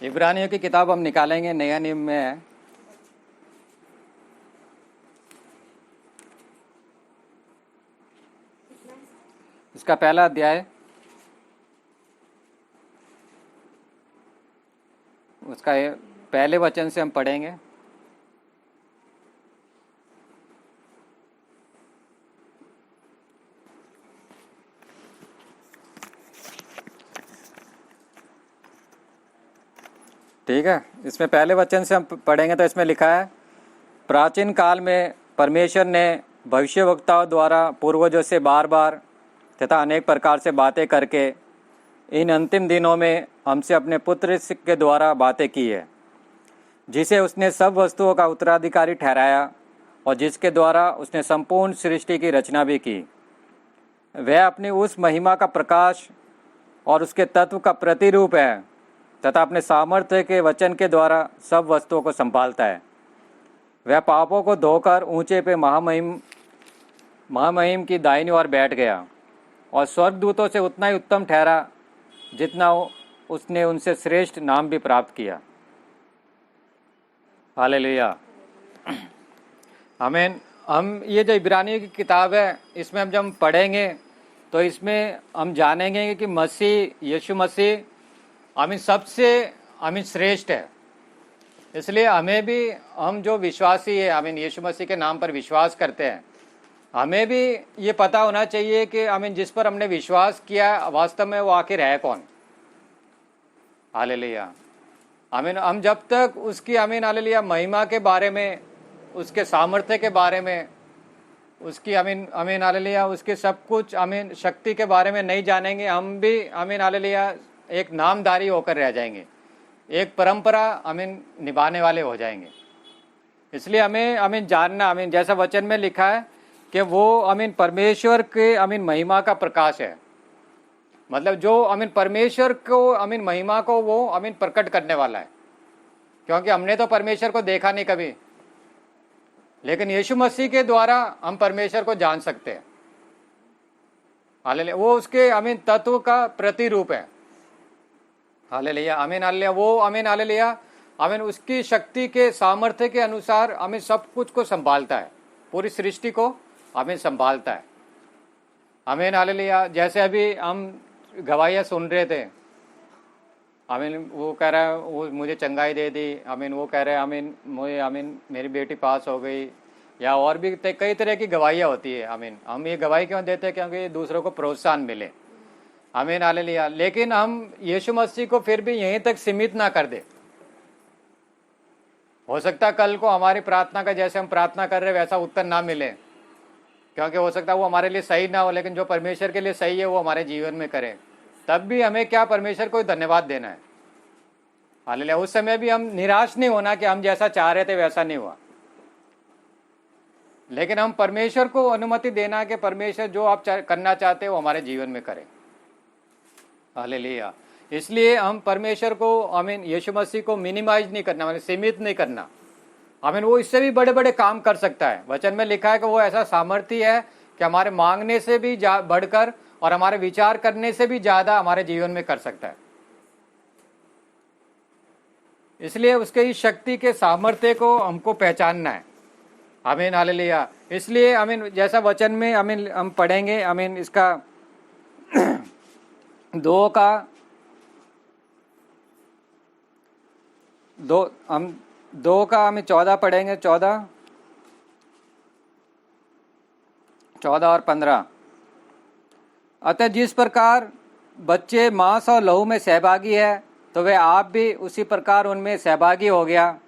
इब्रानियों की किताब हम निकालेंगे, नया नियम में है। इसका पहला अध्याय, उसका पहले वचन से हम पढ़ेंगे। ठीक है, इसमें पहले वचन से हम पढ़ेंगे। तो इसमें लिखा है, प्राचीन काल में परमेश्वर ने भविष्यवक्ताओं द्वारा पूर्वजों से बार बार तथा अनेक प्रकार से बातें करके इन अंतिम दिनों में हमसे अपने पुत्र के द्वारा बातें की है, जिसे उसने सब वस्तुओं का उत्तराधिकारी ठहराया और जिसके द्वारा उसने संपूर्ण सृष्टि की रचना भी की। वह अपनी उस महिमा का प्रकाश और उसके तत्व का प्रतिरूप है तथा अपने सामर्थ्य के वचन के द्वारा सब वस्तुओं को संभालता है। वह पापों को धोकर ऊंचे पे महामहिम की दाहिनी ओर बैठ गया और स्वर्गदूतों से उतना ही उत्तम ठहरा जितना उसने उनसे श्रेष्ठ नाम भी प्राप्त किया। हालेलुया, आमीन। हम ये जो इब्रानियों की किताब है, इसमें हम जब पढ़ेंगे तो इसमें हम जानेंगे कि मसीह, यीशु मसीह आमीन सबसे आमीन श्रेष्ठ है। इसलिए हमें भी, हम जो विश्वासी है आमीन यीशु मसीह के नाम पर विश्वास करते हैं, हमें भी ये पता होना चाहिए कि आमीन जिस पर हमने विश्वास किया वास्तव में वो आखिर है कौन। हालेलुया, आमीन। हम जब तक उसकी आमीन हालेलुया महिमा के बारे में, उसके सामर्थ्य के बारे में, उसकी आमीन आमीन हालेलुया उसके सब कुछ आमीन शक्ति के बारे में नहीं जानेंगे, हम भी आमीन हालेलुया एक नामधारी होकर रह जाएंगे, एक परंपरा आमीन निभाने वाले हो जाएंगे। इसलिए हमें आमीन जानना, आमीन जैसा वचन में लिखा है कि वो आमीन परमेश्वर के आमीन महिमा का प्रकाश है। मतलब जो आमीन परमेश्वर को आमीन महिमा को वो आमीन प्रकट करने वाला है, क्योंकि हमने तो परमेश्वर को देखा नहीं कभी, लेकिन यीशु मसीह के द्वारा हम परमेश्वर को जान सकते हैं। हालेलुया, वो उसके आमीन तत्व का प्रतिरूप है। हालेलुया, आमीन हालेलुया। वो आमीन हालेलुया आमीन उसकी शक्ति के सामर्थ्य के अनुसार आमीन सब कुछ को संभालता है, पूरी सृष्टि को आमीन संभालता है। आमीन हालेलुया। जैसे अभी हम गवाहियाँ सुन रहे थे, आमीन वो कह रहा है वो मुझे चंगाई दे दी, आमीन वो कह रहे हैं आमीन मुझे आमीन मेरी बेटी पास हो गई, या और भी कई तरह की गवाहियाँ होती है। आमीन हम ये गवाही क्यों देते हैं? क्योंकि दूसरों को प्रोत्साहन मिले। आमीन हालेलुया। लेकिन हम यीशु मसीह को फिर भी यहीं तक सीमित ना कर दे। हो सकता है कल को हमारी प्रार्थना का जैसे हम प्रार्थना कर रहे वैसा उत्तर ना मिले, क्योंकि हो सकता है वो हमारे लिए सही ना हो, लेकिन जो परमेश्वर के लिए सही है वो हमारे जीवन में करें। तब भी हमें क्या परमेश्वर को धन्यवाद देना है। हालेलुया। उस समय भी हम निराश नहीं होना कि हम जैसा चाह रहे थे वैसा नहीं हुआ, लेकिन हम परमेश्वर को अनुमति देना कि परमेश्वर जो आप करना चाहते हो वो हमारे जीवन में करें। हालेलुया। इसलिए हम परमेश्वर को आमीन यीशु मसीह को मिनिमाइज नहीं करना, मतलब सीमित नहीं करना। आमीन वो इससे भी बड़े बड़े काम कर सकता है। वचन में लिखा है कि वो ऐसा सामर्थ्य है कि हमारे मांगने से भी बढ़कर और हमारे विचार करने से भी ज्यादा हमारे जीवन में कर सकता है। इसलिए उसके इस शक्ति के सामर्थ्य को हमको पहचानना है। आमीन हालेलुया। इसलिए आमीन जैसा वचन में आमीन हम पढ़ेंगे, आमीन इसका दो का हमें 14 पढ़ेंगे, 14 और 15। अतः जिस प्रकार बच्चे मांस और लहू में सहभागी है, तो वे आप भी उसी प्रकार उनमें सहभागी हो गया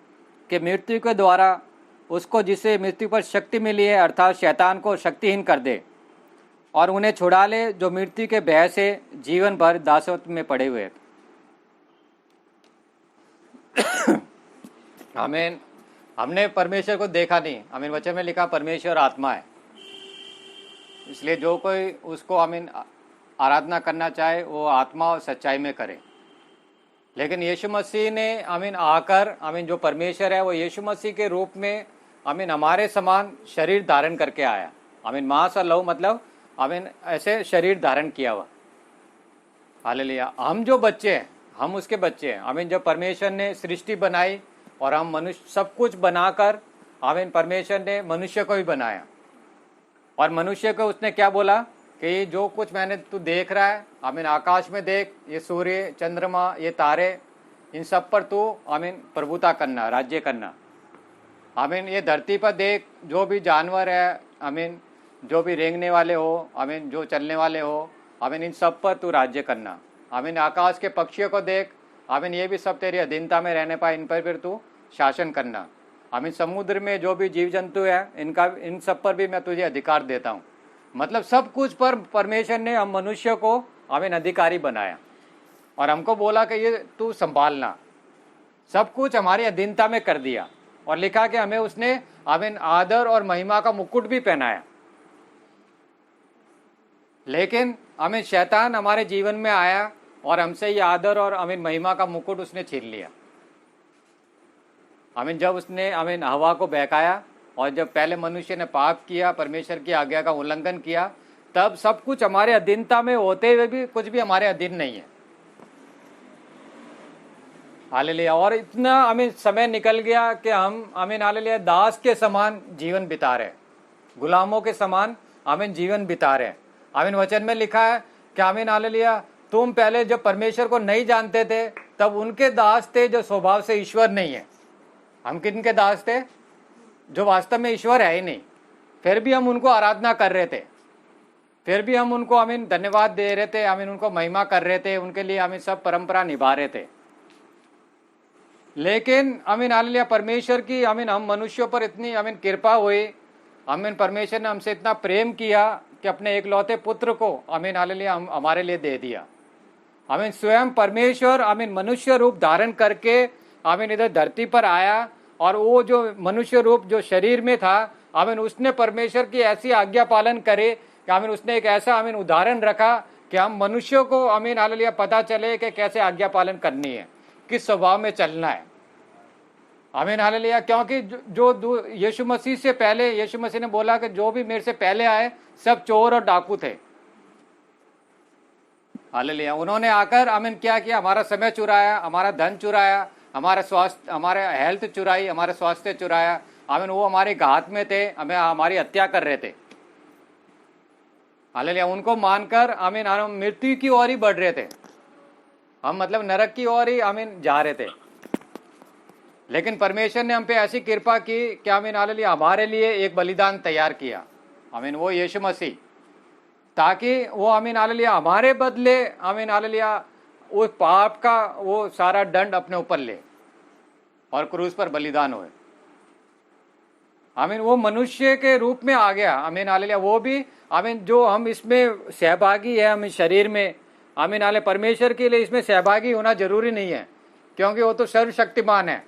कि मृत्यु के द्वारा उसको जिसे मृत्यु पर शक्ति मिली है, अर्थात शैतान को शक्तिहीन कर दे और उन्हें छुड़ा ले जो मृत्यु के भय से जीवन भर दासत्व में पड़े हुए। आमीन। हमने परमेश्वर को देखा नहीं। आमीन वचन में लिखा परमेश्वर आत्मा है, इसलिए जो कोई उसको आमीन आराधना करना चाहे वो आत्मा और सच्चाई में करे। लेकिन यीशु मसीह ने आमीन आकर आमीन जो परमेश्वर है वो यीशु मसीह के रूप में आमीन हमारे समान शरीर धारण करके आया। आमीन मांस और लहू मतलब आमीन ऐसे शरीर धारण किया हुआ। हालेलुया। हम जो बच्चे हैं हम उसके बच्चे हैं। आमीन। जब परमेश्वर ने सृष्टि बनाई और हम मनुष्य सब कुछ बनाकर, आमीन, परमेश्वर ने मनुष्य को भी बनाया और मनुष्य को उसने क्या बोला कि जो कुछ मैंने तू देख रहा है, आमीन, आकाश में देख, ये सूर्य, चंद्रमा, ये तारे, इन सब पर तू, आमीन, प्रभुता करना, राज्य करना। आमीन। ये धरती पर देख, जो भी जानवर है, आमीन, जो भी रेंगने वाले हो, आमीन, जो चलने वाले हो, आमीन, इन सब पर तू राज्य करना। आमीन। आकाश के पक्षियों को देख, आमीन, ये भी सब तेरी अधीनता में रहने पाए, इन पर फिर तू शासन करना। आमीन। समुद्र में जो भी जीव जंतु है, इन सब पर भी मैं तुझे अधिकार देता हूँ। मतलब सब कुछ पर परमेश्वर ने हम मनुष्य को, आमीन, अधिकारी बनाया और हमको बोला कि ये तू संभालना। सब कुछ हमारी अधीनता में कर दिया और लिखा कि हमें उसने, आमीन, आदर और महिमा का मुकुट भी पहनाया। लेकिन आमीन, शैतान हमारे जीवन में आया और हमसे ये आदर और, आमीन, महिमा का मुकुट उसने छीन लिया। आमीन। जब उसने, आमीन, हवा को बहकाया और जब पहले मनुष्य ने पाप किया, परमेश्वर की आज्ञा का उल्लंघन किया, तब सब कुछ हमारे अधीनता में होते हुए भी कुछ भी हमारे अधीन नहीं है। हालेलुया। और इतना, आमीन, समय निकल गया कि हम, आमीन, हालेलुया, दास के समान जीवन बिता रहे, गुलामों के समान, आमीन, जीवन बिता रहे। आमीन। वचन में लिखा है कि, आमीन, हालेलुया, तुम पहले जब परमेश्वर को नहीं जानते थे तब उनके दास थे जो स्वभाव से ईश्वर नहीं है। हम किन के दास थे? जो वास्तव में ईश्वर है ही नहीं, फिर भी हम उनको आराधना कर रहे थे, फिर भी हम उनको, आमीन, धन्यवाद दे रहे थे, आमीन, उनको महिमा कर रहे थे, उनके लिए आमीन सब परंपरा निभा रहे थे। लेकिन आमीन, हालेलुया, परमेश्वर की, आमीन, हम मनुष्यों पर इतनी, आमीन, कृपा हुई, आमीन, परमेश्वर ने हमसे इतना प्रेम किया कि अपने एकलौते पुत्र को, आमीन, हालेलुया, हमारे लिए दे दिया। आमीन। स्वयं परमेश्वर, आमीन, मनुष्य रूप धारण करके, आमीन, इधर धरती पर आया और वो जो मनुष्य रूप जो शरीर में था, आमीन, उसने परमेश्वर की ऐसी आज्ञा पालन करे कि, आमीन, उसने एक ऐसा, आमीन, उदाहरण रखा कि हम मनुष्यों को, आमीन, हालेलुया, पता चले कि कैसे आज्ञा पालन करनी है, किस स्वभाव में चलना है। आमीन, हालेलुया। क्योंकि जो यीशु मसीह से पहले, यीशु मसीह ने बोला कि जो भी मेरे से पहले आए सब चोर और डाकू थे। हालेलुया। उन्होंने आकर, आमीन, क्या किया? हमारा समय चुराया, हमारा धन चुराया, हमारा स्वास्थ्य, हमारे हेल्थ चुराई, हमारा स्वास्थ्य चुराया। आमीन। वो हमारे घात में थे, हमें, हमारी हत्या कर रहे थे। हालेलुया। उनको मानकर, आमीन, हम मृत्यु की ओर ही बढ़ रहे थे, हम मतलब नरक की ओर ही, आमीन, जा रहे थे। लेकिन परमेश्वर ने हम पे ऐसी कृपा की कि, आमीन, हालेलुया, हमारे लिए एक बलिदान तैयार किया, आमीन, वो यीशु मसीह, ताकि वो, आमीन, हालेलुया, हमारे बदले, आमीन, हालेलुया, उस पाप का वो सारा दंड अपने ऊपर ले और क्रूस पर बलिदान होए। आमीन। वो मनुष्य के रूप में आ गया, आमीन, हालेलुया, वो भी, आमीन, जो हम इसमें सहभागी है, हम इस शरीर में, आमीन, हालेलुया, परमेश्वर के लिए इसमें सहभागी होना जरूरी नहीं है, क्योंकि वो तो सर्वशक्तिमान है।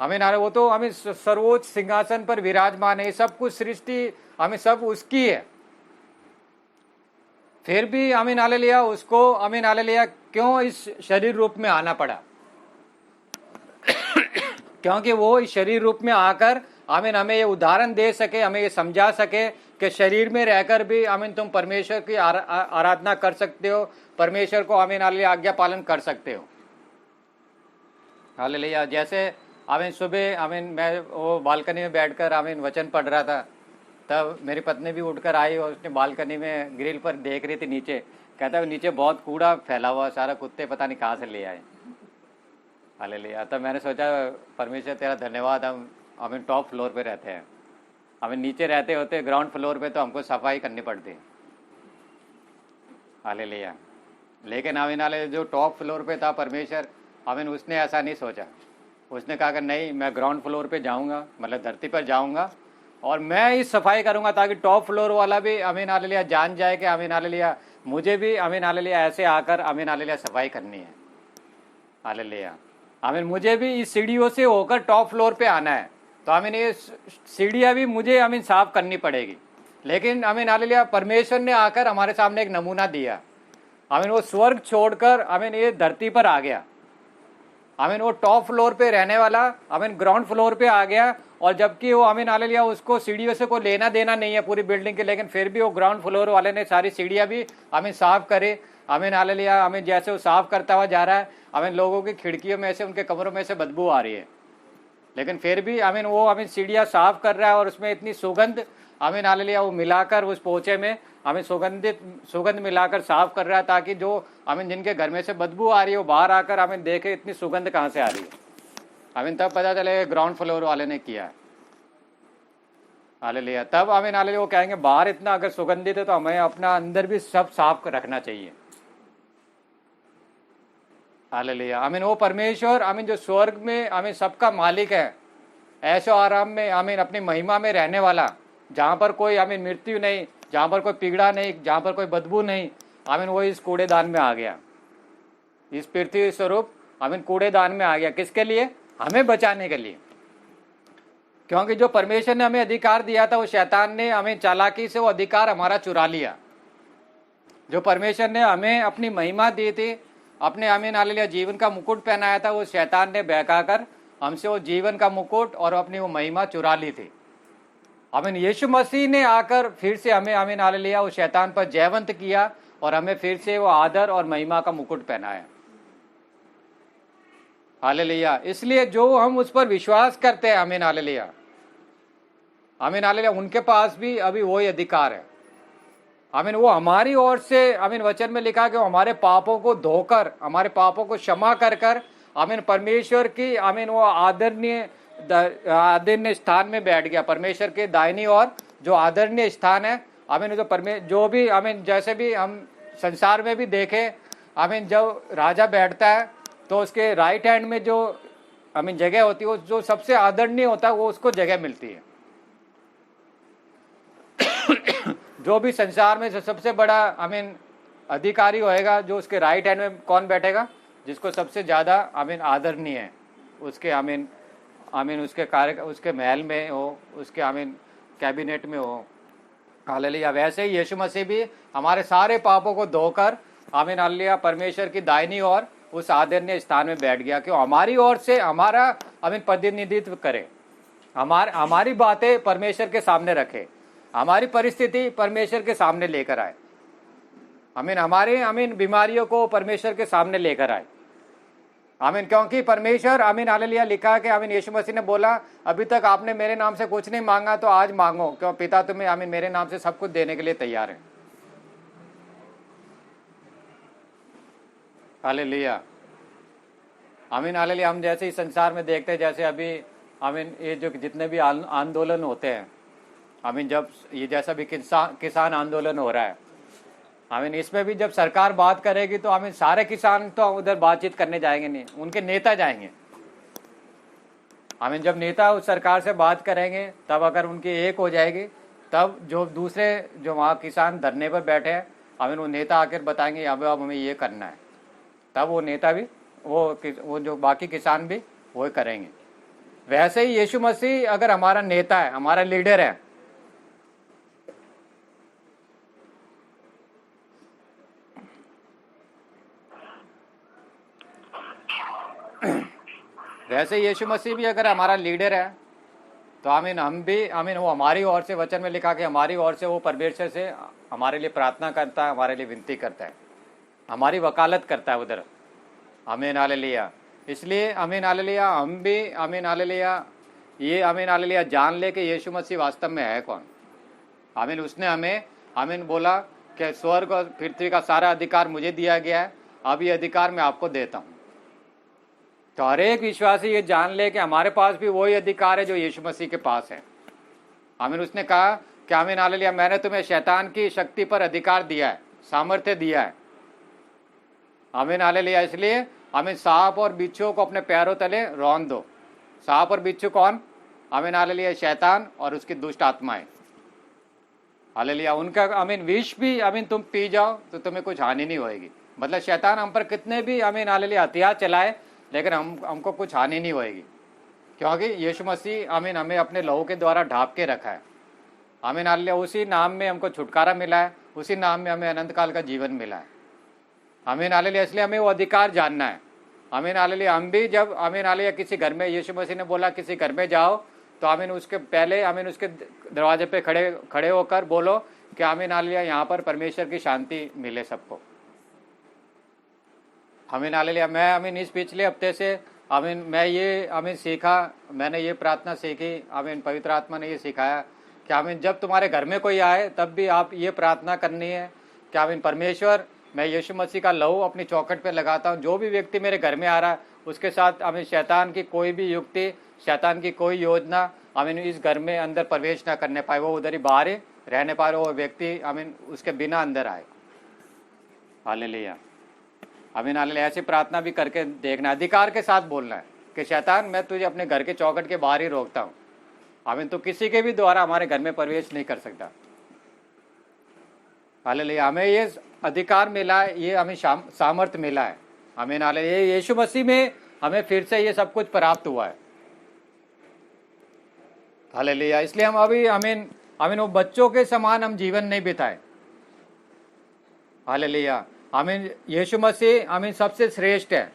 आमीन, हालेलुया, वो तो, आमीन, सर्वोच्च सिंहासन पर विराजमान है, सब कुछ सृष्टि, आमीन, सब उसकी है। फिर भी, आमीन, हालेलुया, उसको, आमीन, हालेलुया, क्यों इस शरीर रूप में आना पड़ा? क्योंकि वो इस शरीर रूप में आकर, आमीन, हमें ये उदाहरण दे सके, हमें ये समझा सके कि शरीर में रहकर भी, आमीन, तुम परमेश्वर की आराधना कर सकते हो, परमेश्वर को, आमीन, हालेलुया, आज्ञा पालन कर सकते हो। हालेलुया। जैसे, आमीन, सुबह, आमीन, मैं वो बालकनी में बैठकर, आमीन, वचन पढ़ रहा था, तब मेरी पत्नी भी उठकर आई और उसने बालकनी में ग्रिल पर देख रही थी नीचे, कहता है नीचे बहुत कूड़ा फैला हुआ, सारा कुत्ते पता नहीं कहाँ से ले आए। हालेलुया। तब मैंने सोचा, परमेश्वर तेरा धन्यवाद, हम, आमीन, टॉप फ्लोर पे रहते हैं, हमें नीचे रहते होते ग्राउंड फ्लोर पे तो हमको सफाई करनी पड़ती। हालेलुया। लेकिन, आमीन, हालेलुया, जो टॉप फ्लोर पे था परमेश्वर, आमीन, उसने ऐसा नहीं सोचा। उसने कहा कि नहीं, मैं ग्राउंड फ्लोर पे जाऊंगा, मतलब धरती पर जाऊंगा और मैं इस सफाई करूंगा ताकि टॉप फ्लोर वाला भी, आमीन, हालेलुया, जान जाए कि, आमीन, हालेलुया, मुझे भी, आमीन, हालेलुया, ऐसे आकर, आमीन, हालेलुया, सफाई करनी है। हालेलुया। आमीन, मुझे भी इस सीढ़ियों से होकर टॉप फ्लोर पे आना है, तो आमीन, ये सीढ़ियाँ भी मुझे, आमीन, साफ करनी पड़ेगी। लेकिन, आमीन, हालेलुया, परमेश्वर ने आकर हमारे सामने एक नमूना दिया। आमीन, वो स्वर्ग छोड़कर, आमीन, ये धरती पर आ गया। आमीन, वो टॉप फ्लोर पे रहने वाला, आमीन, ग्राउंड फ्लोर पे आ गया, और जबकि वो, आमीन, हालेलुया, उसको सीढ़ियों से कोई लेना देना नहीं है पूरी बिल्डिंग के, लेकिन फिर भी वो ग्राउंड फ्लोर वाले ने सारी सीढ़ियाँ भी, आमीन, साफ करे आमीन हालेलुया, आमीन जैसे वो साफ करता हुआ जा रहा है, आमीन लोगों की खिड़कियों में से, उनके कमरों में से बदबू आ रही है, लेकिन फिर भी आमीन वो आमीन सीढ़ियाँ साफ कर रहा है और उसमें इतनी सुगंध आमीन हालेलुया वो मिलाकर उस पोछे में आमीन सुगंध मिलाकर साफ कर रहा है, ताकि जो आमीन जिनके घर में से बदबू आ रही है वो बाहर आकर आमीन देखे इतनी सुगंध कहाँ से आ रही है। आमीन तब पता चले ग्राउंड फ्लोर वाले ने किया है। हालेलुया, तब आमीन हालेलुया वो कहेंगे बाहर इतना अगर सुगंधित है तो हमें अपना अंदर भी सब साफ रखना चाहिए। हालेलुया, आमीन वो परमेश्वर आमीन जो स्वर्ग में आमीन सबका मालिक है, ऐशो आराम में आमीन अपनी महिमा में रहने वाला, जहाँ पर कोई आमीन मृत्यु नहीं, जहाँ पर कोई पीड़ा नहीं, जहाँ पर कोई बदबू नहीं, आमीन वो इस कूड़ेदान में आ गया, इस पृथ्वी स्वरूप आमीन कूड़ेदान में आ गया। किसके लिए? हमें बचाने के लिए, क्योंकि जो परमेश्वर ने हमें अधिकार दिया था वो शैतान ने हमें चालाकी से वो अधिकार हमारा चुरा लिया। जो परमेश्वर ने हमें अपनी महिमा दी थी, अपने आमीन हालेलुया जीवन का मुकुट पहनाया था, वो शैतान ने बहकाकर हमसे वो जीवन का मुकुट और अपनी वो महिमा चुरा ली थी। आमीन यीशु मसीह ने आकर फिर से हमें आमीन हालेलुया वो शैतान पर जयवंत किया और हमें फिर से वो आदर और महिमा का मुकुट पहनाया। हालेलुया, इसलिए जो हम उस पर विश्वास करते हैं आमीन हालेलुया, आमीन हालेलुया, उनके पास भी अभी वही अधिकार है। आमीन वो हमारी ओर से आमीन वचन में लिखा कि वो हमारे पापों को धोकर, हमारे पापों को क्षमा कर कर आमीन परमेश्वर की आमीन वो आदरणीय स्थान में बैठ गया। परमेश्वर के दाहिनी ओर जो आदरणीय स्थान है, आमीन जो भी आमीन जैसे भी हम संसार में भी देखें, आमीन जब राजा बैठता है तो उसके राइट हैंड में जो आमीन जगह होती है, जो सबसे आदरणीय होता है वो उसको जगह मिलती है। जो भी संसार में सबसे बड़ा आमीन अधिकारी होएगा, जो उसके राइट हैंड में कौन बैठेगा? जिसको सबसे ज्यादा आमीन आदरणीय है, उसके आमीन आमीन उसके कार्य उसके महल में हो, उसके आमीन कैबिनेट में हो। हालेलुया, वैसे ही यीशु मसीह भी हमारे सारे पापों को धोकर आमीन हालेलुया परमेश्वर की दाहिनी ओर उस आदरणीय स्थान में बैठ गया, क्यों? हमारी ओर से हमारा आमीन प्रतिनिधित्व करे, हमारी बातें परमेश्वर के सामने रखे, हमारी परिस्थिति परमेश्वर के सामने लेकर आए, आमीन हमारे आमीन बीमारियों को परमेश्वर के सामने लेकर आए। आमीन, क्योंकि परमेश्वर आमीन हालेलुया लिखा कि आमीन यीशु मसीह ने बोला अभी तक आपने मेरे नाम से कुछ नहीं मांगा तो आज मांगो, क्यों? पिता तुम्हें आमीन मेरे नाम से सब कुछ देने के लिए तैयार है। हालेलुया, आमीन हालेलुया। हम जैसे इस संसार में देखते हैं, जैसे अभी आमीन ये जो जितने भी आंदोलन होते हैं, आमीन जब ये जैसा भी किसान आंदोलन हो रहा है, आमीन इसमें भी जब सरकार बात करेगी तो आमीन सारे किसान तो उधर बातचीत करने जाएंगे नहीं, उनके नेता जाएंगे। आमीन जब नेता उस सरकार से बात करेंगे, तब अगर उनकी एक हो जाएगी, तब जो दूसरे जो वहाँ किसान धरने पर बैठे हैं, आमीन वो नेता आकर बताएंगे अब हमें ये करना है, तब वो नेता भी वो जो बाकी किसान भी वो करेंगे। वैसे ही यीशु मसीह अगर हमारा नेता है, हमारा लीडर है, वैसे यीशु मसीह भी अगर हमारा लीडर है तो आमीन हम भी आमीन वो हमारी ओर से वचन में लिखा कि हमारी ओर से वो परमेश्वर से हमारे लिए प्रार्थना करता है, हमारे लिए विनती करता है, हमारी वकालत करता है उधर। आमीन हालेलुया। इसलिए आमीन हालेलुया हम भी आमीन हालेलुया ये आमीन हालेलुया जान ले कि यीशु मसीह वास्तव में है कौन। आमीन उसने हमें आमीन बोला कि स्वर्ग और पृथ्वी का सारा अधिकार मुझे दिया गया है, अब ये अधिकार मैं आपको देता हूँ। तो हर एक विश्वासी ये जान ले कि हमारे पास भी वही अधिकार है जो यीशु मसीह के पास है। आमीन उसने कहा कि आमीन हालेलुया मैंने तुम्हें शैतान की शक्ति पर अधिकार दिया है, सामर्थ्य दिया है। आमीन हालेलुया। इसलिए आमीन सांप और बिच्छुओं को अपने पैरों तले रौंद दो। सांप और बिच्छू कौन? आमीन हालेलुया शैतान और उसकी दुष्ट आत्माएं। हालेलुया उनका आमीन विष भी आमीन तुम पी जाओ तो तुम्हें कुछ हानि नहीं होएगी। मतलब शैतान हम पर कितने भी आमीन हालेलुया हथियार चलाए, लेकिन हमको कुछ हानि नहीं होएगी, क्योंकि यीशु मसीह आमीन हमें अपने लहू के द्वारा ढांप के रखा है। आमीन हालेलुया उसी नाम में हमको छुटकारा मिला है, उसी नाम में हमें अनंत काल का जीवन मिला है। आमीन हालेलुया। इसलिए हमें वो अधिकार जानना है। आमीन हालेलुया। हम भी जब आमीन हालेलुया किसी घर में, यीशु मसीह ने बोला किसी घर में जाओ तो आमीन उसके पहले आमीन उसके दरवाजे पे खड़े होकर बोलो कि आमीन हालेलुया यहाँ पर परमेश्वर की शांति मिले सबको। आमीन हालेलुया। मैं आमीन इस पिछले हफ्ते से आमीन मैं ये आमीन सीखा, मैंने ये प्रार्थना सीखी, आमीन पवित्र आत्मा ने ये सिखाया कि आमीन जब तुम्हारे घर में कोई आए तब भी आप ये प्रार्थना करनी है कि आमीन परमेश्वर, मैं यीशु मसीह का लहू अपनी चौखट पे लगाता हूँ। जो भी व्यक्ति मेरे घर में आ रहा है उसके साथ आमीन शैतान की कोई भी युक्ति, शैतान की कोई योजना आमीन इस घर में अंदर प्रवेश ना करने पाए, वो उधर ही बाहर ही रहने पाए, वो व्यक्ति आमीन उसके बिना अंदर आए। हालेलुया आमीन हालेलुया। ऐसी प्रार्थना भी करके देखना, अधिकार के साथ बोलना है कि शैतान मैं तुझे अपने घर के चौखट के बाहर ही रोकता हूँ। आमीन तो किसी के भी द्वारा हमारे घर में प्रवेश नहीं कर सकता। हालेलुया हमें ये अधिकार मिला है, ये हमें सामर्थ्य मिला है। आमीन हालेलुया। ये यीशु मसीह में हमें फिर से ये सब कुछ प्राप्त हुआ है। हालेलुया। इसलिए हम अभी आमीन आमीन वो बच्चों के समान हम जीवन नहीं बिताए। हालेलुया आमीन। यीशु मसीह आमीन सबसे श्रेष्ठ है।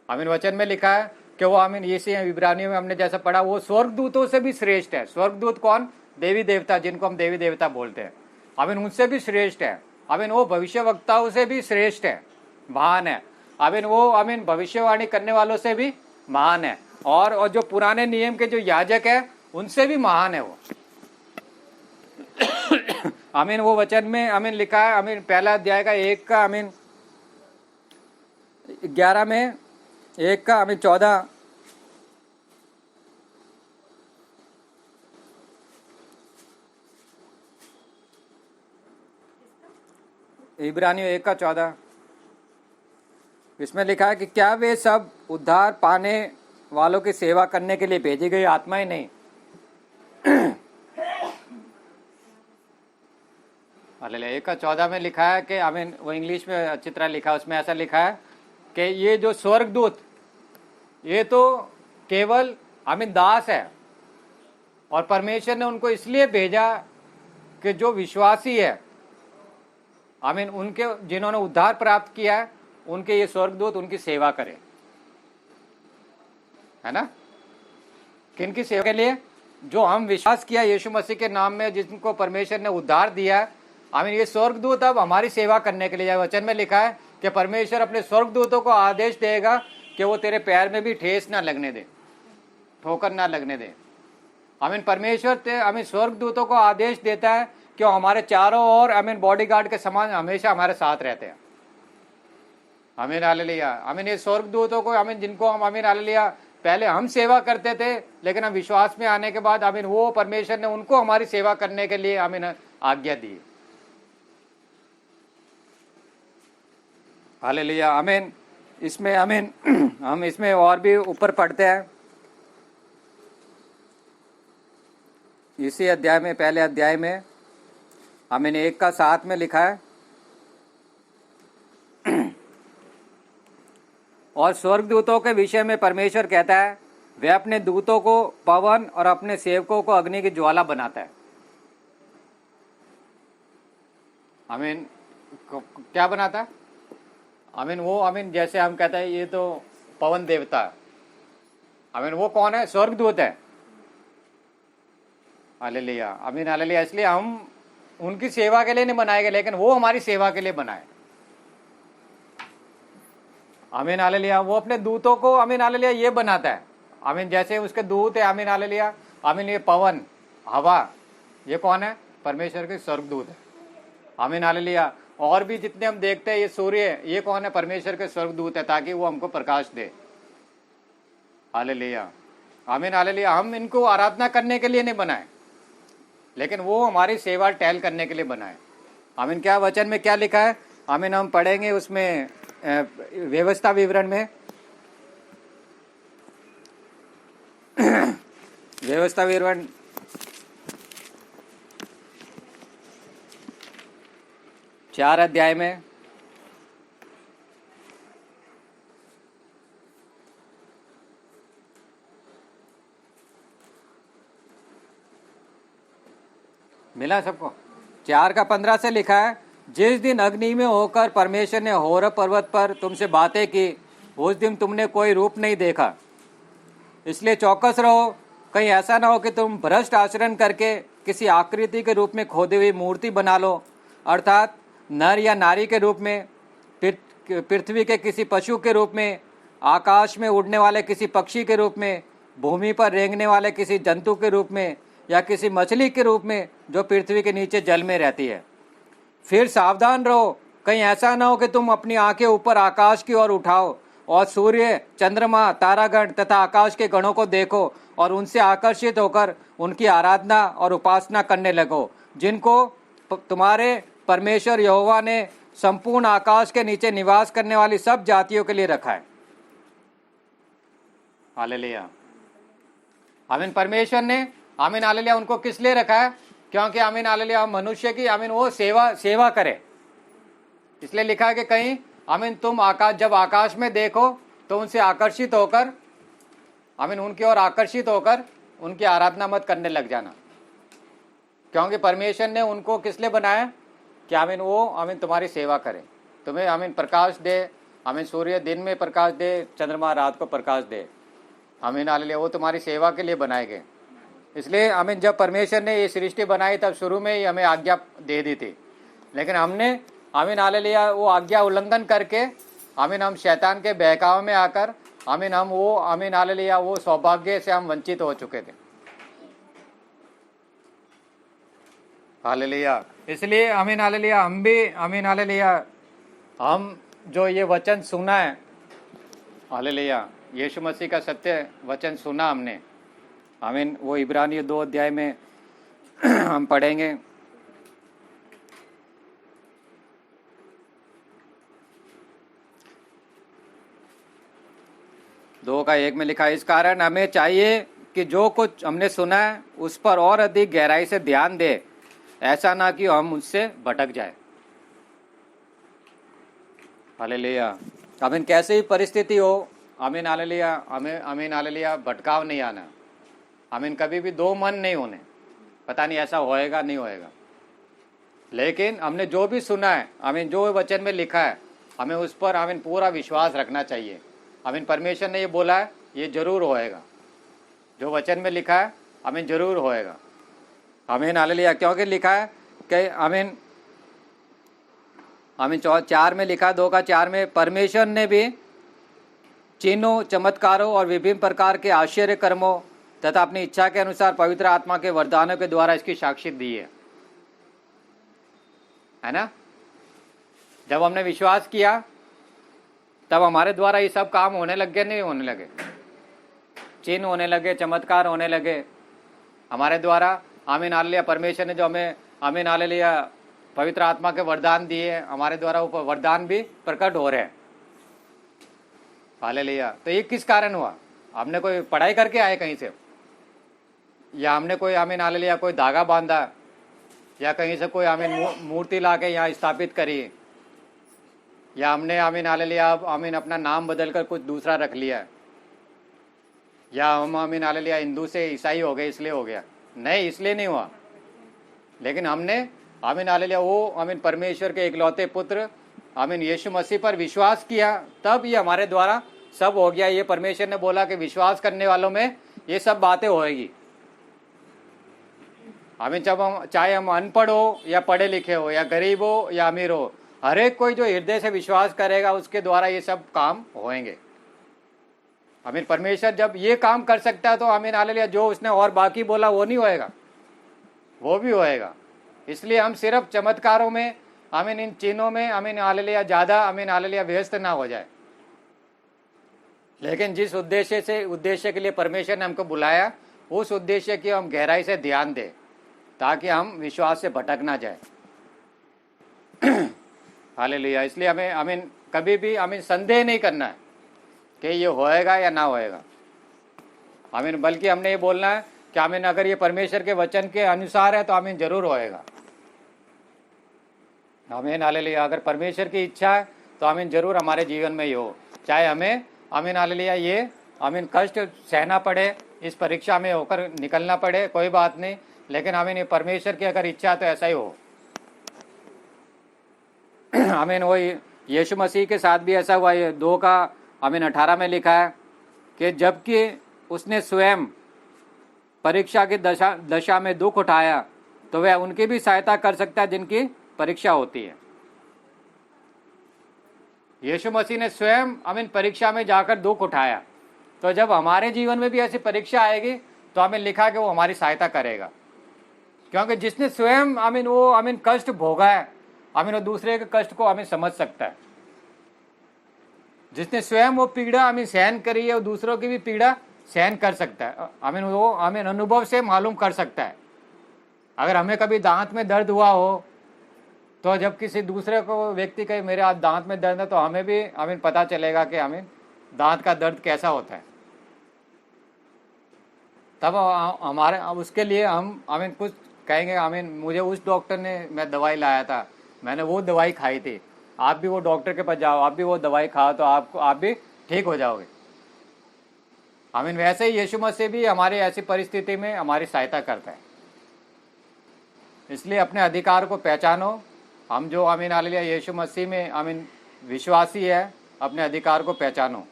आमीन वचन में लिखा है कि वो आमीन यीशु इब्रानियों में हमने जैसा पढ़ा, वो स्वर्गदूतों से भी श्रेष्ठ है। स्वर्गदूत कौन? देवी देवता, जिनको हम देवी देवता बोलते हैं। आमीन उनसे भी श्रेष्ठ है। आमीन वो भविष्यवक्ताओं से भी श्रेष्ठ है, महान है। आमीन वो आमीन भविष्यवाणी करने वालों से भी महान है, और जो पुराने नियम के जो याजक है उनसे भी महान है वो। आमीन वो वचन में आमीन लिखा है, आमीन पहला अध्याय का 1 का आमीन 11 में 1 का आमीन 14 इब्रानियों 1 का 14 इसमें लिखा है कि क्या वे सब उद्धार पाने वालों की सेवा करने के लिए भेजी गई आत्माएं नहीं? हालेलुया। 1 का 14 में लिखा है कि आमीन वो इंग्लिश में अच्छी तरह लिखा है, उसमें ऐसा लिखा है कि ये जो स्वर्गदूत ये तो केवल आमीन दास है, और परमेश्वर ने उनको इसलिए भेजा कि जो विश्वासी है आमीन उनके जिन्होंने उद्धार प्राप्त किया है उनके ये स्वर्गदूत उनकी सेवा करें, है ना? किनकी सेवा के लिए? जो हम विश्वास किया यीशु मसीह के नाम में, जिनको परमेश्वर ने उद्धार दिया है। आमीन ये स्वर्गदूत अब हमारी सेवा करने के लिए, वचन में लिखा है कि परमेश्वर अपने स्वर्गदूतों को आदेश देगा कि वो तेरे पैर में भी ठेस ना लगने दे, ठोकर ना लगने दे। आमीन परमेश्वर आमीन स्वर्गदूतों को आदेश देता है कि वो हमारे चारों ओर आमीन बॉडीगार्ड के समान हमेशा हमारे साथ रहते हैं। आमीन हालेलुया। आमीन ये स्वर्गदूतों को आमीन जिनको हम आमीन हालेलुया पहले हम सेवा करते थे, लेकिन हम विश्वास में आने के बाद आमीन वो परमेश्वर ने उनको हमारी सेवा करने के लिए आमीन आज्ञा दी। हालेलुया आमीन। इसमें आमीन हम इसमें और भी ऊपर पढ़ते हैं, इसी अध्याय में, पहले अध्याय में आमीन 1 का 7 में लिखा है, और स्वर्गदूतों के विषय में परमेश्वर कहता है वे अपने दूतों को पवन और अपने सेवकों को अग्नि की ज्वाला बनाता है। आमीन क्या बनाता है? आमीन वो आमीन जैसे हम कहते हैं ये तो पवन देवता है, आमीन वो कौन है? स्वर्गदूत है। हालेलुया आमीन हालेलुया। इसलिए हम उनकी सेवा के लिए नहीं बनाए गए, लेकिन वो हमारी सेवा के लिए बनाए। आमीन हालेलुया। वो अपने दूतों को आमीन हालेलुया ये बनाता है, आमीन जैसे उसके दूत है। आमीन हालेलुया। आमीन ये पवन, हवा, ये कौन है? परमेश्वर के स्वर्गदूत है। आमीन हालेलुया। और भी जितने हम देखते हैं, ये सूर्य, ये कौन है? परमेश्वर के स्वर्गदूत है, ताकि वो हमको प्रकाश दे। हालेलुया आमीन हालेलुया। हम इनको आराधना करने के लिए नहीं बनाए, लेकिन वो हमारी सेवा टहल करने के लिए बनाए। आमीन क्या वचन में क्या लिखा है? आमीन हम पढ़ेंगे उसमें व्यवस्था विवरण में, व्यवस्था विवरण 4 अध्याय में मिला सबको? 4 का 15 से लिखा है, जिस दिन अग्नि में होकर परमेश्वर ने होरब पर्वत पर तुमसे बातें की, उस दिन तुमने कोई रूप नहीं देखा। इसलिए चौकस रहो, कहीं ऐसा ना हो कि तुम भ्रष्ट आचरण करके किसी आकृति के रूप में खोदी हुई मूर्ति बना लो, अर्थात नर या नारी के रूप में, पृथ्वी के किसी पशु के रूप में, आकाश में उड़ने वाले किसी पक्षी के रूप में, भूमि पर रेंगने वाले किसी जंतु के रूप में, या किसी मछली के रूप में जो पृथ्वी के नीचे जल में रहती है। फिर सावधान रहो, कहीं ऐसा ना हो कि तुम अपनी आंखें ऊपर आकाश की ओर उठाओ और सूर्य, चंद्रमा, तारागण तथा आकाश के गणों को देखो और उनसे आकर्षित होकर उनकी आराधना और उपासना करने लगो, जिनको तुम्हारे परमेश्वर यहोवा ने संपूर्ण आकाश के नीचे निवास करने वाली सब जातियों के लिए रखा है। हालेलुया, आमीन। परमेश्वर ने आमीन हालेलुया उनको किस लिए रखा है? क्योंकि आमीन हालेलुया मनुष्य की आमीन वो सेवा करे। इसलिए लिखा है कि कहीं आमीन तुम जब आकाश में देखो तो उनसे आकर्षित होकर आमीन उनकी ओर आकर्षित होकर उनकी आराधना मत करने लग जाना, क्योंकि परमेश्वर ने उनको किस लिए बनाया? कि आमीन वो आमीन तुम्हारी सेवा करे, तुम्हें आमीन प्रकाश दे। आमीन सूर्य दिन में प्रकाश दे, चंद्रमा रात को प्रकाश दे। आमीन हालेलुया, वो तुम्हारी सेवा के लिए बनाए गए। इसलिए आमीन जब परमेश्वर ने ये सृष्टि बनाई तब शुरू में ही हमें आज्ञा दे दी थी, लेकिन हमने आमीन हालेलुया वो आज्ञा उल्लंघन करके आमीन हम शैतान के बहकाव में आकर आमीन हम वो आमीन हालेलुया वो सौभाग्य से हम वंचित हो चुके थे। हालेलुया, इसलिए आमीन हालेलुया हम भी आमीन हालेलुया हम जो ये वचन सुना है, हालेलुया यीशु मसीह का सत्य वचन सुना हमने, आमीन वो इब्रानियों 2 अध्याय में हम पढ़ेंगे। दो का 1 में लिखा है, इस कारण हमें चाहिए कि जो कुछ हमने सुना है उस पर और अधिक गहराई से ध्यान दे, ऐसा ना कि हम उससे भटक जाए। हालेलुया, आमीन। कैसे ही परिस्थिति हो आमीन हालेलुया हमें आमीन हालेलुया भटकाव नहीं आना। आमीन कभी भी दो मन नहीं होने, पता नहीं ऐसा होएगा नहीं होएगा, लेकिन हमने जो भी सुना है आमीन जो वचन में लिखा है हमें उस पर आमीन पूरा विश्वास रखना चाहिए। आमीन परमेश्वर ने ये बोला है ये जरूर होएगा, जो वचन में लिखा है आमीन जरूर होएगा। आमीन हालेलुया, क्योंकि लिखा है कि आमीन आमीन 4 में लिखा, 2 का 4 में, परमेश्वर ने भी चिन्हों, चमत्कारों और विभिन्न प्रकार के आश्चर्य कर्मों तथा अपनी इच्छा के अनुसार पवित्र आत्मा के वरदानों के द्वारा इसकी साक्षी दी है ना। जब हमने विश्वास किया तब हमारे द्वारा ये सब काम होने लग गए, नहीं होने लगे? चिन्ह होने लगे, चमत्कार होने लगे हमारे द्वारा। आमीन हालेलुया, परमेश्वर ने जो हमें आमीन हालेलुया पवित्र आत्मा के वरदान दिए, हमारे द्वारा वो वरदान भी प्रकट हो रहे हैं। हालेलुया, तो ये किस कारण हुआ? हमने कोई पढ़ाई करके आए कहीं से, या हमने कोई आमीन हालेलुया कोई धागा बांधा, या कहीं से कोई आमीन मूर्ति ला के यहाँ स्थापित करी, या हमने आमीन हालेलुया आमीन अपना नाम बदलकर कुछ दूसरा रख लिया, या हम आमीन हालेलुया हिंदू से ईसाई हो गए इसलिए हो गया। नहीं, इसलिए नहीं हुआ, लेकिन हमने आमीन हालेलुया वो आमीन परमेश्वर के इकलौते पुत्र आमीन यीशु मसीह पर विश्वास किया, तब ये हमारे द्वारा सब हो गया। ये परमेश्वर ने बोला कि विश्वास करने वालों में ये सब बातें होएगी। आमीन, जब हम चाहे हम अनपढ़ हो या पढ़े लिखे हो, या गरीब हो या अमीर हो, हर एक कोई जो हृदय से विश्वास करेगा उसके द्वारा ये सब काम होएंगे। आमीन, परमेश्वर जब ये काम कर सकता है तो आमीन हालेलुया जो उसने और बाकी बोला वो नहीं होएगा, वो भी होएगा। इसलिए हम सिर्फ चमत्कारों में आमीन इन चिन्हों में आमीन हालेलुया ज्यादा आमीन हालेलुया व्यस्त ना हो जाए, लेकिन जिस उद्देश्य के लिए परमेश्वर ने हमको बुलाया उस उद्देश्य की हम गहराई से ध्यान दें, ताकि हम विश्वास से भटक ना जाए। हालेलुया, इसलिए हमें आमीन कभी भी आमीन संदेह नहीं करना है कि ये होएगा या ना होएगा। आमीन, बल्कि हमने ये बोलना है कि आमीन अगर ये परमेश्वर के वचन के अनुसार है तो आमीन जरूर होएगा। आमीन हालेलुया, अगर परमेश्वर की इच्छा है तो आमीन जरूर हमारे जीवन में ही हो, चाहे हमें आमीन हालेलुया ये आमीन कष्ट सहना पड़े, इस परीक्षा में होकर निकलना पड़े, कोई बात नहीं, लेकिन आमीन ये परमेश्वर की अगर इच्छा है तो ऐसा ही हो। आमीन, वही यीशु मसीह के साथ भी ऐसा हुआ। ये 2 का आमीन 18 में लिखा है कि जबकि उसने स्वयं परीक्षा की दशा में दुख उठाया तो वह उनकी भी सहायता कर सकता है जिनकी परीक्षा होती है। यीशु मसीह ने स्वयं आमीन परीक्षा में जाकर दुख उठाया। तो जब हमारे जीवन में भी ऐसी परीक्षा आएगी तो हमें लिखा कि वो हमारी सहायता करेगा, क्योंकि जिसने स्वयं आमीन वो आमीन कष्ट भोगा है, आमीन वो दूसरे के कष्ट को आमीन समझ सकता है। जिसने स्वयं वो पीड़ा आमीन सहन करी है, वो दूसरों की भी पीड़ा सहन कर सकता है। आमीन वो आमीन अनुभव से मालूम कर सकता है। अगर हमें कभी दांत में दर्द हुआ हो तो जब किसी दूसरे को व्यक्ति कहे मेरे आज दांत में दर्द है, तो हमें भी आमीन पता चलेगा कि आमीन दांत का दर्द कैसा होता है। तब हमारे उसके लिए हम आमीन कुछ कहेंगे, आमीन मुझे उस डॉक्टर ने मैं दवाई लाया था, मैंने वो दवाई खाई थी, आप भी वो डॉक्टर के पास जाओ, आप भी वो दवाई खाओ तो आप भी ठीक हो जाओगे। आमीन वैसे ही यीशु मसीह भी हमारी ऐसी परिस्थिति में हमारी सहायता करता है। इसलिए अपने अधिकार को पहचानो। हम जो आमीन हालेलुया यीशु मसीह में आमीन विश्वासी है, अपने अधिकार को पहचानो।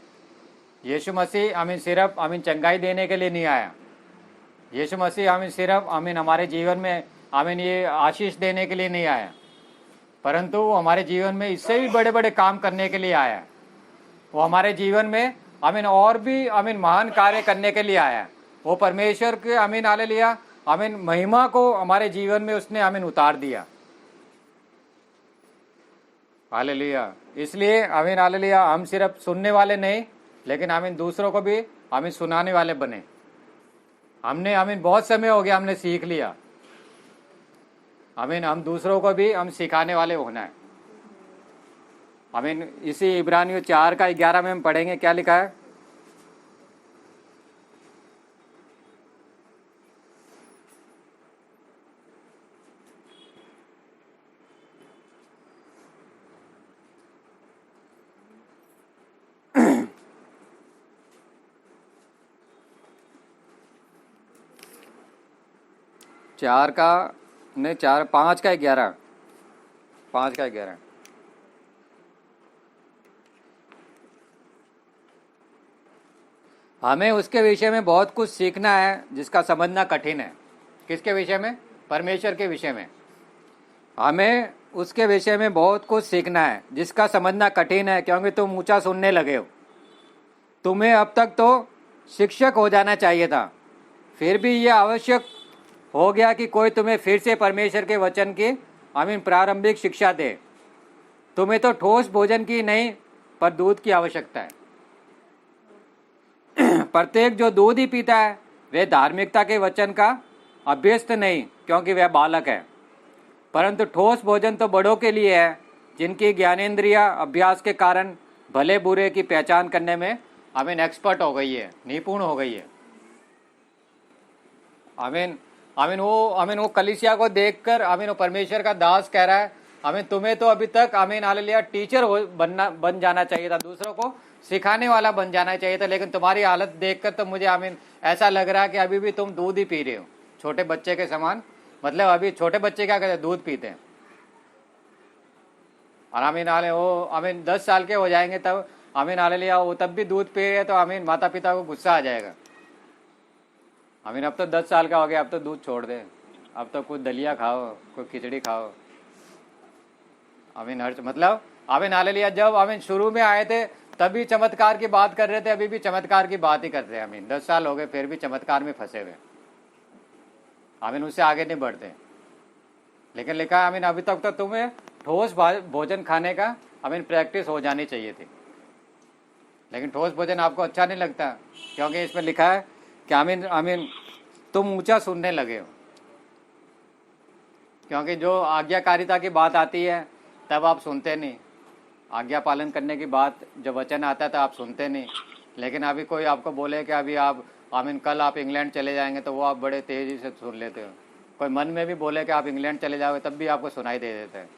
यीशु मसीह आमीन सिर्फ आमीन चंगाई देने के लिए नहीं आया। यीशु मसीह आमीन सिर्फ आमीन हमारे जीवन में आमीन ये आशीष देने के लिए नहीं आया, परंतु वो हमारे जीवन में इससे भी बड़े बड़े काम करने के लिए आया। वो हमारे जीवन में आमीन और भी आमीन महान कार्य करने के लिए आया। वो परमेश्वर के आमीन हालेलुया आमीन महिमा को हमारे जीवन में उसने आमीन उतार दिया। हालेलुया। इसलिए आमीन हालेलुया हम सिर्फ सुनने वाले नहीं, लेकिन आमीन दूसरों को भी आमीन सुनाने वाले बने। हमने आमीन बहुत समय हो गया, हमने सीख लिया, आमीन हम दूसरों को भी हम सिखाने वाले होना है। आमीन इसी इब्रानियों 4:11 में हम पढ़ेंगे, क्या लिखा है? चार का नहीं, 5:11 5:11 हमें उसके विषय में बहुत कुछ सीखना है जिसका समझना कठिन है। किसके विषय में? परमेश्वर के विषय में। हमें उसके विषय में बहुत कुछ सीखना है जिसका समझना कठिन है, क्योंकि तुम ऊंचा सुनने लगे हो। तुम्हें अब तक तो शिक्षक हो जाना चाहिए था, फिर भी यह आवश्यक हो गया कि कोई तुम्हें फिर से परमेश्वर के वचन की आमीन प्रारंभिक शिक्षा दे। तुम्हें तो ठोस भोजन की नहीं पर दूध की आवश्यकता है। प्रत्येक जो दूध ही पीता है वह धार्मिकता के वचन का अभ्यस्त नहीं, क्योंकि वह बालक है, परंतु ठोस भोजन तो बड़ों के लिए है, जिनकी ज्ञानेंद्रिया अभ्यास के कारण भले बुरे की पहचान करने में आमीन एक्सपर्ट हो गई है, निपुण हो गई है। आमीन आमीन वो कलीसिया को देखकर आमीन वो परमेश्वर का दास कह रहा है, आमीन तुम्हें तो अभी तक आमीन हालेलुया टीचर बन जाना चाहिए था, दूसरों को सिखाने वाला बन जाना चाहिए था, लेकिन तुम्हारी हालत देखकर तो मुझे आमीन ऐसा लग रहा है कि अभी भी तुम दूध ही पी रहे हो, छोटे बच्चे के समान। मतलब अभी छोटे बच्चे क्या कहते हैं? दूध पीते हैं। और आमीन हाले वो आमीन 10 साल के हो जाएंगे तब आमीन हालेलुया वो तब भी दूध पी रहे हैं, तो आमीन माता पिता को गुस्सा आ जाएगा। आमीन अब तो 10 साल का हो गया, अब तो दूध छोड़ दे, अब तो कुछ दलिया खाओ, कोई खिचड़ी खाओ। आमीन मतलब आमीन हालेलुया जब आमीन शुरू में आए थे तभी चमत्कार की बात कर रहे थे, अभी भी चमत्कार की बात ही कर रहे हैं। आमीन 10 साल हो गए फिर भी चमत्कार में फंसे हुए। आमीन उससे आगे नहीं बढ़ते। लेकिन लिखा है आमीन अभी तक तो तुम्हें ठोस भोजन खाने का आमीन प्रैक्टिस हो जानी चाहिए थी। लेकिन ठोस भोजन आपको अच्छा नहीं लगता, क्योंकि इसमें लिखा है कि आमीन आमीन तुम ऊंचा सुनने लगे हो। क्योंकि जो आज्ञाकारिता की बात आती है तब आप सुनते नहीं, आज्ञा पालन करने की बात जब वचन आता है तो आप सुनते नहीं। लेकिन अभी कोई आपको बोले कि अभी आप आमीन कल आप इंग्लैंड चले जाएंगे, तो वो आप बड़े तेजी से सुन लेते हो। कोई मन में भी बोले कि आप इंग्लैंड चले जाओगे, तब भी आपको सुनाई दे देता है।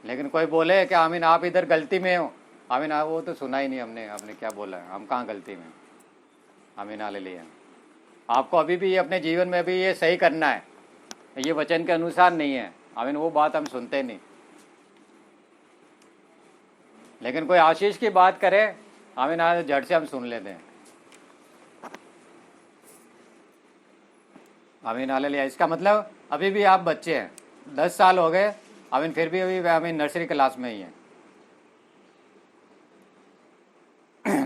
लेकिन कोई बोले कि आमीन आप इधर गलती में हो, आमीन वो तो सुना ही नहीं हमने, आपने क्या बोला है, हम कहाँ गलती में। आमीन हालेलुया। आपको अभी भी ये अपने जीवन में भी ये सही करना है, ये वचन के अनुसार नहीं है। आमीन वो बात हम सुनते नहीं। लेकिन कोई आशीष की बात करे आमीन आज झट से हम सुन लेते हैं। आमीन हालेलुया। इसका मतलब अभी भी आप बच्चे हैं, 10 साल हो गए आमीन फिर भी अभी आमीन नर्सरी क्लास में ही है।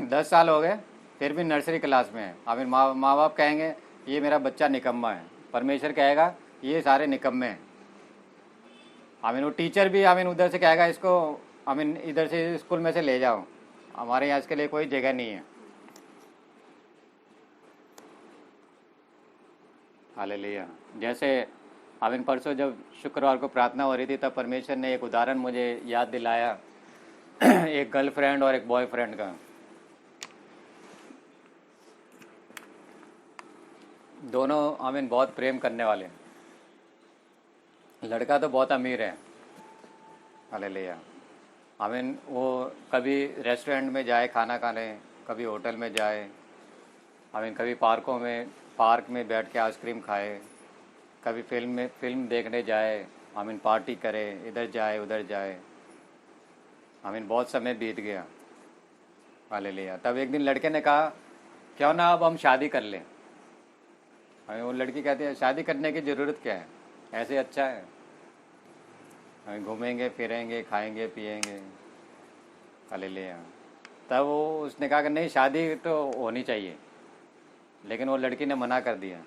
10 साल हो गए फिर भी नर्सरी क्लास में है। आमीन माँ बाप कहेंगे ये मेरा बच्चा निकम्मा है, परमेश्वर कहेगा ये सारे निकम्मे हैं। आमीन वो टीचर भी आमीन उधर से कहेगा इसको आमीन इधर से स्कूल में से ले जाओ, हमारे यहाँ इसके लिए कोई जगह नहीं है। हालेलुया। जैसे आमीन परसों जब शुक्रवार को प्रार्थना हो रही थी तब परमेश्वर ने एक उदाहरण मुझे याद दिलाया एक गर्लफ्रेंड और एक बॉयफ्रेंड का। दोनों आमीन बहुत प्रेम करने वाले। लड़का तो बहुत अमीर है, हालेलुया। आमीन वो कभी रेस्टोरेंट में जाए खाना खाने, कभी होटल में जाए, आमीन कभी पार्क में बैठ के आइसक्रीम खाए, कभी फिल्म देखने जाए, आमीन पार्टी करे, इधर जाए उधर जाए। आमीन बहुत समय बीत गया, हालेलुया। तब एक दिन लड़के ने कहा क्यों ना अब हम शादी कर लें। हमें वो लड़की कहती है शादी करने की ज़रूरत क्या है, ऐसे अच्छा है, हमें घूमेंगे फिरेंगे खाएंगे पिएंगे, हालेलुया। तब वो उसने कहा कि नहीं शादी तो होनी चाहिए, लेकिन वो लड़की ने मना कर दिया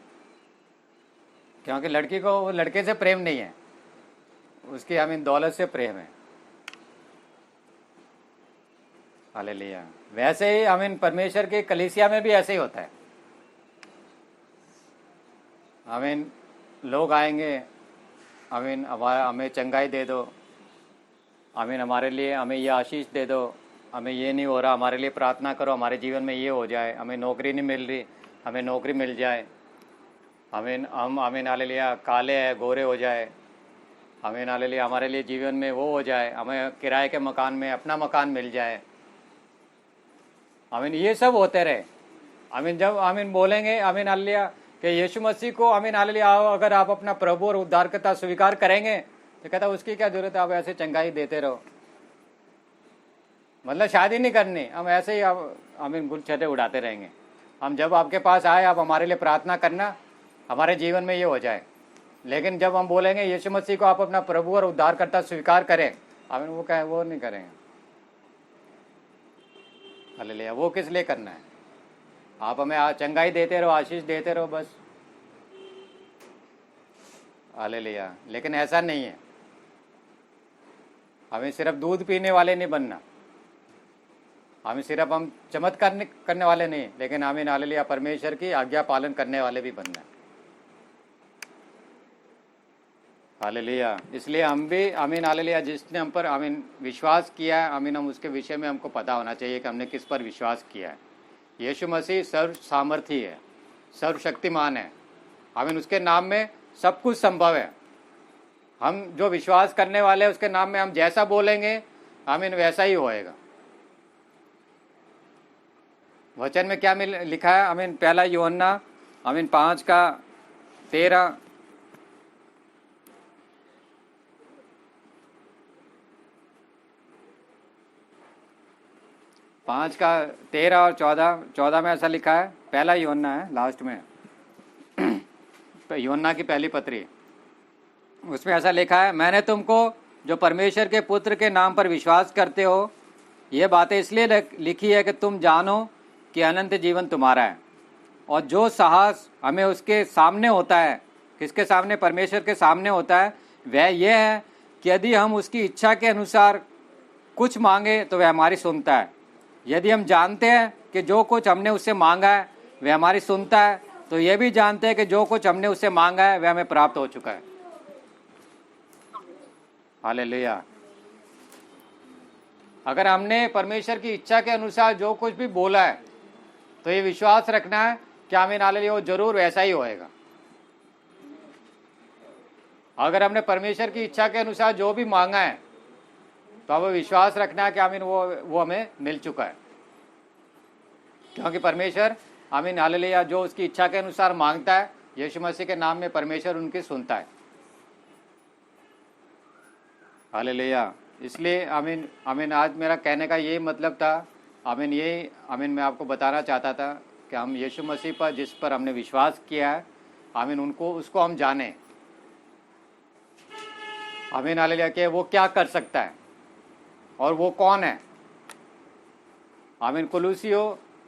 क्योंकि लड़की को वो लड़के से प्रेम नहीं है, उसकी आमीन दौलत से प्रेम है, हालेलुया। वैसे ही आमीन परमेश्वर की कलीसिया में भी ऐसे ही होता है। आमीन लोग आएंगे, आमीन हमें चंगाई दे दो, आमीन हमारे लिए हमें ये आशीष दे दो, हमें ये नहीं हो रहा हमारे लिए प्रार्थना करो, हमारे जीवन में ये हो जाए, हमें नौकरी नहीं मिल रही हमें नौकरी मिल जाए, आमीन हम आमीन हालेलुया काले हैं गोरे हो जाए, आमीन हालेलुया हमारे लिए जीवन में वो हो जाए, हमें किराए के मकान में अपना मकान मिल जाए, आमीन ये सब होते रहे। आमीन जब आमीन बोलेंगे आमीन हालेलुया कि यीशु मसीह को आमीन हालेलुया अगर आप अपना प्रभु और उद्धारकर्ता स्वीकार करेंगे तो कहता उसकी क्या जरूरत है, आप ऐसे चंगाई देते रहो, मतलब शादी नहीं करनी, हम ऐसे ही आप आमीन गुलछटे उड़ाते रहेंगे। हम जब आपके पास आए आप हमारे लिए प्रार्थना करना, हमारे जीवन में ये हो जाए। लेकिन जब हम बोलेंगे यीशु मसीह को आप अपना प्रभु और उद्धारकर्ता स्वीकार करें, आमीन वो कहें वो नहीं करेंगे, हालेलुया। वो किस लिए करना है, आप हमें चंगाई देते रहो आशीष देते रहो बस, हालेलुया। लेकिन ऐसा नहीं है, हमें सिर्फ दूध पीने वाले नहीं बनना, हमें सिर्फ हम चमत्कार करने वाले नहीं, लेकिन आमीन हालेलुया परमेश्वर की आज्ञा पालन करने वाले भी बनना है, हालेलुया। इसलिए हम भी आमीन हालेलुया जिसने हम पर आमीन विश्वास किया है, आमीन हम उसके विषय में हमको पता होना चाहिए कि हमने किस पर विश्वास किया है। यीशु मसीह सर्व सामर्थी है, सर्वशक्तिमान है, आमीन उसके नाम में सब कुछ संभव है। हम जो विश्वास करने वाले हैं उसके नाम में हम जैसा बोलेंगे आमीन वैसा ही होएगा। वचन में क्या लिखा है, आमीन पहला यूहन्ना आमीन 5:13 5:13 और 14 में ऐसा लिखा है। पहला यूहन्ना है लास्ट में यूहन्ना की पहली पत्री, उसमें ऐसा लिखा है मैंने तुमको जो परमेश्वर के पुत्र के नाम पर विश्वास करते हो ये बातें इसलिए लिखी है कि तुम जानो कि अनंत जीवन तुम्हारा है। और जो साहस हमें उसके सामने होता है, किसके सामने, परमेश्वर के सामने होता है, वह यह है कि यदि हम उसकी इच्छा के अनुसार कुछ मांगे तो वह हमारी सुनता है। यदि हम जानते हैं कि जो कुछ हमने उससे मांगा है वह हमारी सुनता है, तो यह भी जानते हैं कि जो कुछ हमने उससे मांगा है वह हमें प्राप्त हो चुका है, हालेलुया। अगर हमने परमेश्वर की इच्छा के अनुसार जो कुछ भी बोला है तो ये विश्वास रखना है कि आमीन हालेलुया वो जरूर वैसा ही होएगा। अगर हमने परमेश्वर की इच्छा के अनुसार जो भी मांगा है तो अब विश्वास रखना है कि आमीन वो हमें मिल चुका है, क्योंकि परमेश्वर आमीन हालेलुया जो उसकी इच्छा के अनुसार मांगता है यीशु मसीह के नाम में परमेश्वर उनकी सुनता है, हालेलुया। इसलिए आमीन आमीन आज मेरा कहने का यही मतलब था, आमीन यही आमीन मैं आपको बताना चाहता था कि हम यीशु मसीह पर जिस पर हमने विश्वास किया है आमीन उसको हम जाने, आमीन हालेलुया कि वो क्या कर सकता है और वो कौन है। आमीन कुलूसियो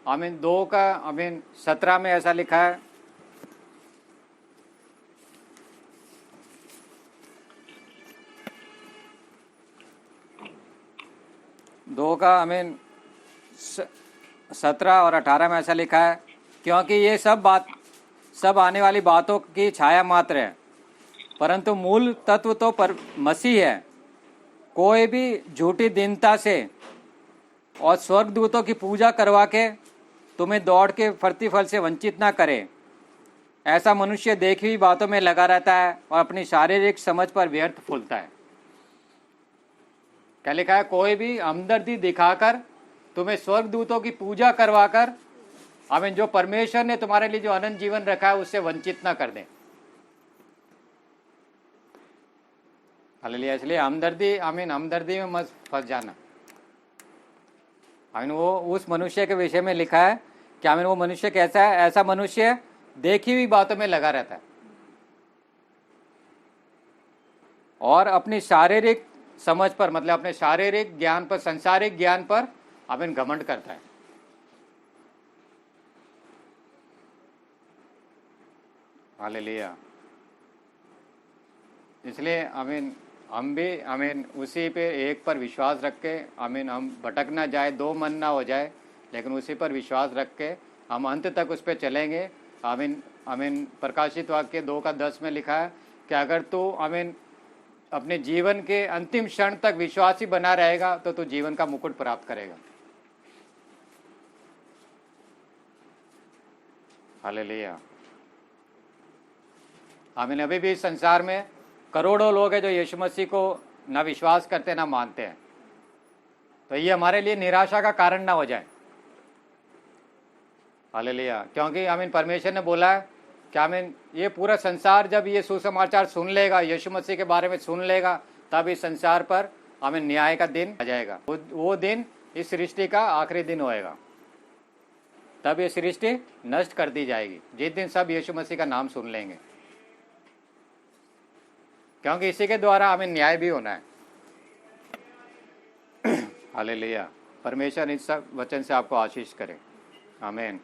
आमीन 2 का आमीन 17 में ऐसा लिखा है, दो का आमीन 17 और 18 में ऐसा लिखा है, क्योंकि ये सब आने वाली बातों की छाया मात्र है, परंतु मूल तत्व तो मसीह है। कोई भी झूठी दीनता से और स्वर्गदूतों की पूजा करवा के तुम्हें दौड़ के प्रतिफल से वंचित ना करे। ऐसा मनुष्य देखी हुई बातों में लगा रहता है और अपनी शारीरिक समझ पर व्यर्थ फूलता है। क्या लिखा है? कोई भी हमदर्दी दिखाकर तुम्हें स्वर्गदूतों की पूजा करवाकर आमीन जो परमेश्वर ने तुम्हारे लिए जो अनंत जीवन रखा है उससे वंचित ना कर दे। हालेलुया। इसलिए हमदर्दी आमीन हमदर्दी में मत फंस जाना। आमीन वो उस मनुष्य के विषय में लिखा है कि आमीन वो मनुष्य कैसा है? ऐसा मनुष्य देखी हुई बातों में लगा रहता है और अपनी शारीरिक समझ पर मतलब अपने शारीरिक ज्ञान पर संसारिक ज्ञान पर आमीन घमंड करता है। हालेलुया। इसलिए आमीन हम भी आमीन उसी पे एक पर विश्वास रख के आमीन हम भटक ना जाए, दो मन ना हो जाए, लेकिन उसी पर विश्वास रख के हम अंत तक उस पर चलेंगे। आमीन आमीन प्रकाशित वाक्य 2 का 10 में लिखा है कि अगर तू आमीन अपने जीवन के अंतिम क्षण तक विश्वासी बना रहेगा तो तू जीवन का मुकुट प्राप्त करेगा। हालेलुया। आमीन। अभी भी संसार में करोड़ों लोग हैं जो यीशु मसीह को ना विश्वास करते ना मानते हैं, तो ये हमारे लिए निराशा का कारण ना हो जाए। हालेलुया। क्योंकि आमीन परमेश्वर ने बोला है कि आमीन ये पूरा संसार जब ये सुसमाचार सुन लेगा, यीशु मसीह के बारे में सुन लेगा, तब इस संसार पर आमीन न्याय का दिन आ जाएगा। वो दिन इस सृष्टि का आखिरी दिन होएगा। तब ये सृष्टि नष्ट कर दी जाएगी जिस दिन सब यीशु मसीह का नाम सुन लेंगे, क्योंकि इसी के द्वारा हमें न्याय भी होना है। हालेलुया। परमेश्वर इस सब वचन से आपको आशीष करे। आमीन।